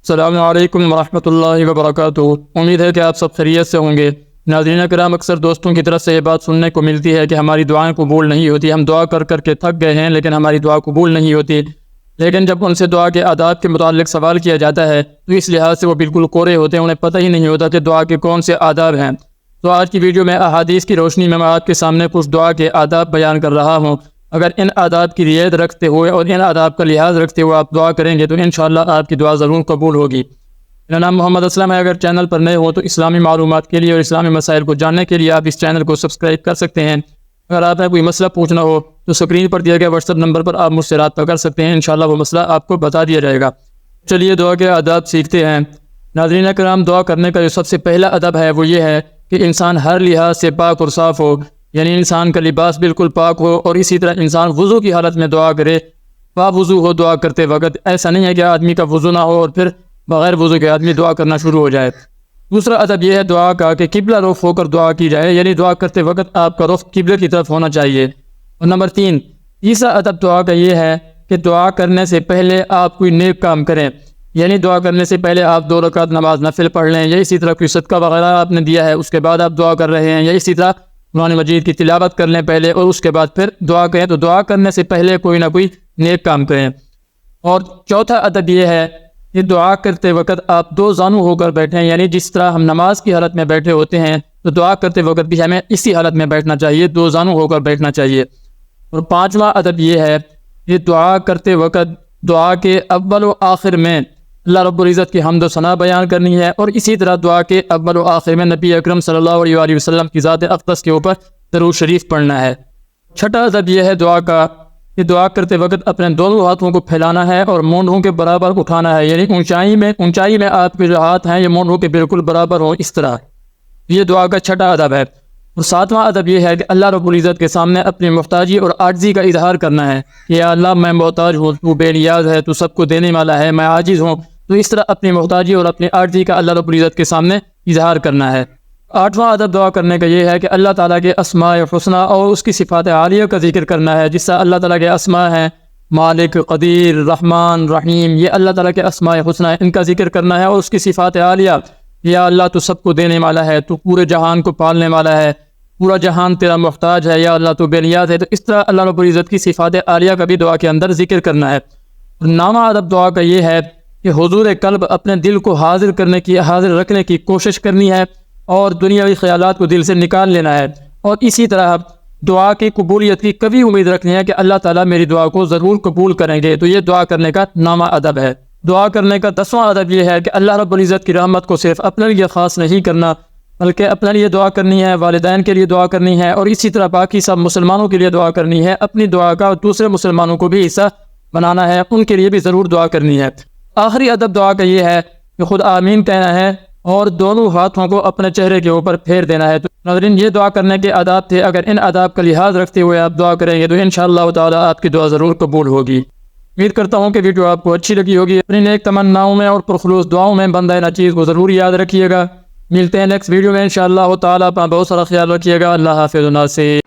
السلام علیکم ورحمۃ اللہ وبرکاتہ۔ امید ہے کہ آپ سب خیریت سے ہوں گے۔ ناظرین کرام، اکثر دوستوں کی طرف سے یہ بات سننے کو ملتی ہے کہ ہماری دعائیں قبول نہیں ہوتی، ہم دعا کر کر کے تھک گئے ہیں لیکن ہماری دعا قبول نہیں ہوتی۔ لیکن جب ان سے دعا کے آداب کے متعلق سوال کیا جاتا ہے تو اس لحاظ سے وہ بالکل کورے ہوتے ہیں، انہیں پتہ ہی نہیں ہوتا کہ دعا کے کون سے آداب ہیں۔ تو آج کی ویڈیو میں احادیث کی روشنی میں آپ کے سامنے کچھ دعا کے آداب بیان کر رہا ہوں۔ اگر ان آداب کی رعایت رکھتے ہوئے اور ان آداب کا لحاظ رکھتے ہوئے آپ دعا کریں گے تو انشاءاللہ آپ کی دعا ضرور قبول ہوگی۔ میرا نام محمد اسلم ہے۔ اگر چینل پر نئے ہو تو اسلامی معلومات کے لیے اور اسلامی مسائل کو جاننے کے لیے آپ اس چینل کو سبسکرائب کر سکتے ہیں۔ اگر آپ نے کوئی مسئلہ پوچھنا ہو تو سکرین پر دیا گیا واٹس ایپ نمبر پر آپ مجھ سے رابطہ کر سکتے ہیں، انشاءاللہ وہ مسئلہ آپ کو بتا دیا جائے گا۔ چلیے دعا کے آداب سیکھتے ہیں۔ ناظرین کرام، دعا کرنے کا جو سب سے پہلا ادب ہے وہ یہ ہے کہ انسان ہر لحاظ سے پاک اور صاف ہو، یعنی انسان کا لباس بالکل پاک ہو، اور اسی طرح انسان وضو کی حالت میں دعا کرے، وضو ہو دعا کرتے وقت۔ ایسا نہیں ہے کہ آدمی کا وضو نہ ہو اور پھر بغیر وضو کے آدمی دعا کرنا شروع ہو جائے۔ دوسرا ادب یہ ہے دعا کا کہ قبلہ رخ ہو کر دعا کی جائے، یعنی دعا کرتے وقت آپ کا رخ قبلے کی طرف ہونا چاہیے۔ اور نمبر تیسرا ادب دعا کا یہ ہے کہ دعا کرنے سے پہلے آپ کوئی نیک کام کریں، یعنی دعا کرنے سے پہلے آپ 2 رکعت نماز نفل پڑھ لیں، یا اسی طرح کوئی صدقہ وغیرہ آپ نے دیا ہے اس کے بعد آپ دعا کر رہے ہیں، یا اسی طرح قرآن مجید کی تلاوت کر لیں پہلے اور اس کے بعد پھر دعا کریں۔ تو دعا کرنے سے پہلے کوئی نہ کوئی نیک کام کریں۔ اور چوتھا ادب یہ ہے کہ دعا کرتے وقت آپ 2 زانو ہو کر بیٹھیں، یعنی جس طرح ہم نماز کی حالت میں بیٹھے ہوتے ہیں تو دعا کرتے وقت بھی ہمیں اسی حالت میں بیٹھنا چاہیے، 2 زانو ہو کر بیٹھنا چاہیے۔ اور پانچواں ادب یہ ہے کہ دعا کرتے وقت دعا کے اول و آخر میں اللہ رب العزت کی حمد و ثنا بیان کرنی ہے، اور اسی طرح دعا کے اول و آخر میں نبی اکرم صلی اللہ علیہ وآلہ وسلم کی ذات اقدس کے اوپر درود شریف پڑھنا ہے۔ چھٹا ادب یہ ہے دعا کا کہ دعا کرتے وقت اپنے دونوں ہاتھوں کو پھیلانا ہے اور مونڈھوں کے برابر اٹھانا ہے، یعنی اونچائی میں آپ کے جو ہاتھ ہیں یہ مونڈھوں کے بالکل برابر ہوں، اس طرح۔ یہ دعا کا چھٹا ادب ہے۔ اور ساتواں ادب یہ ہے کہ اللہ رب العزت کے سامنے اپنی محتاجی اور عاجزی کا اظہار کرنا ہے کہ یا اللہ میں محتاج ہوں، تو بے نیاز ہے، تو سب کو دینے والا ہے، میں عاجز ہوں۔ تو اس طرح اپنی محتاجی اور اپنی عاجزی کا اللہ رب العزت کے سامنے اظہار کرنا ہے۔ آٹھواں ادب دعا کرنے کا یہ ہے کہ اللہ تعالیٰ کے اسماء حسنی اور اس کی صفات عالیہ کا ذکر کرنا ہے، جس سے اللہ تعالیٰ کے اسماء ہیں مالک، قدیر، رحمان، رحیم، یہ اللہ تعالیٰ کے اسماء حسنی ہیں، ان کا ذکر کرنا ہے، اور اس کی صفات عالیہ، یا اللہ تو سب کو دینے والا ہے، تو پورے جہان کو پالنے والا ہے، پورا جہان تیرا محتاج ہے، یا اللہ تو بے نیاز ہے۔ تو اس طرح اللہ رب العزت کی صفات عالیہ کا بھی دعا کے اندر ذکر کرنا ہے۔ اور نامہ ادب دعا کا یہ ہے کہ حضور قلب اپنے دل کو حاضر رکھنے کی کوشش کرنی ہے، اور دنیاوی خیالات کو دل سے نکال لینا ہے، اور اسی طرح دعا کی قبولیت کی کبھی امید رکھنی ہے کہ اللہ تعالیٰ میری دعا کو ضرور قبول کریں گے۔ تو یہ دعا کرنے کا نامہ ادب ہے۔ دعا کرنے کا 10واں ادب یہ ہے کہ اللہ رب العزت کی رحمت کو صرف اپنے لیے خاص نہیں کرنا، بلکہ اپنے لیے دعا کرنی ہے، والدین کے لیے دعا کرنی ہے، اور اسی طرح باقی سب مسلمانوں کے لیے دعا کرنی ہے۔ اپنی دعا کا دوسرے مسلمانوں کو بھی حصہ بنانا ہے، ان کے لیے بھی ضرور دعا کرنی ہے۔ آخری ادب دعا کا یہ ہے کہ خود آمین کہنا ہے اور دونوں ہاتھوں کو اپنے چہرے کے اوپر پھیر دینا ہے۔ تو ناظرین، یہ دعا کرنے کے آداب تھے۔ اگر ان آداب کا لحاظ رکھتے ہوئے آپ دعا کریں گے تو انشاءاللہ تعالی آپ کی دعا ضرور قبول ہوگی۔ امید کرتا ہوں کہ ویڈیو آپ کو اچھی لگی ہوگی۔ اپنی نیک تمناؤں میں اور پرخلوص دعاؤں میں بندہ ناچیز کو ضرور یاد رکھیے گا۔ ملتے ہیں نیکسٹ ویڈیو میں انشاءاللہ تعالی۔ اپنا بہت سارا خیال رکھیے گا۔ اللہ حافظ۔